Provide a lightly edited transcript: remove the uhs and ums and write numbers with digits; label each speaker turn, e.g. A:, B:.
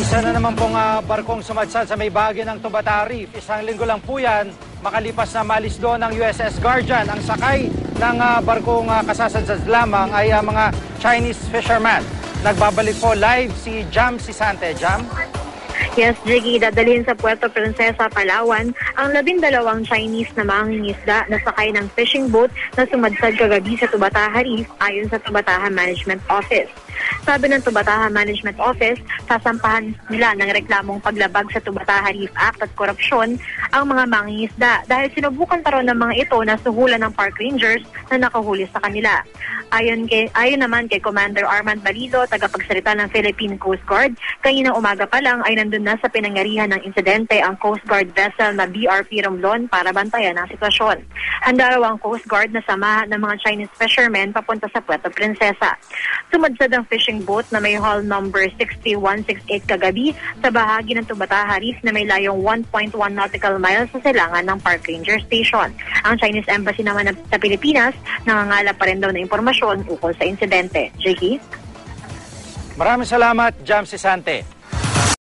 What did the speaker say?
A: Isa na naman pong barkong sumadsad sa may bahagi ng Tubata Reef. Isang linggo lang po yan, makalipas na malis doon ng USS Guardian. Ang sakay ng barkong kasasadsad lamang ay mga Chinese fishermen. Nagbabalik po live si Jam Sisante. Jam?
B: Yes, Jiggy, dadalhin sa Puerto Princesa, Palawan ang 12 Chinese na mangingisda na sakay ng fishing boat na sumadsad kagabi sa Tubataha Reef ayon sa Tubataha Management Office. Sabi ng Tubataha Management Office, sasampahan nila ng reklamong paglabag sa Tubataha Reef Act at korupsyon ang mga mangingisda dahil sinubukan pa rin ng mga ito na suhulan ng park rangers na nakahuli sa kanila. Ayon naman kay Commander Armand Balido, tagapagsalita ng Philippine Coast Guard, kaninang umaga pa lang ay nandun na sa pinangyarihan ng insidente ang Coast Guard vessel na BRP Romblon para bantayan ang sitwasyon. Handa raw ang Coast Guard na samahan ng mga Chinese fishermen papunta sa Puerto Princesa. Sumadsad ang fishing boat na may hull number 6168 kagabi sa bahagi ng Tubataha Reef na may layong 1.1 nautical miles sa silangan ng Park Ranger Station. Ang Chinese Embassy naman sa Pilipinas nangangalap pa rin daw na impormasyon ukol sa insidente. Jackie?
A: Maraming salamat, Jam Sisante.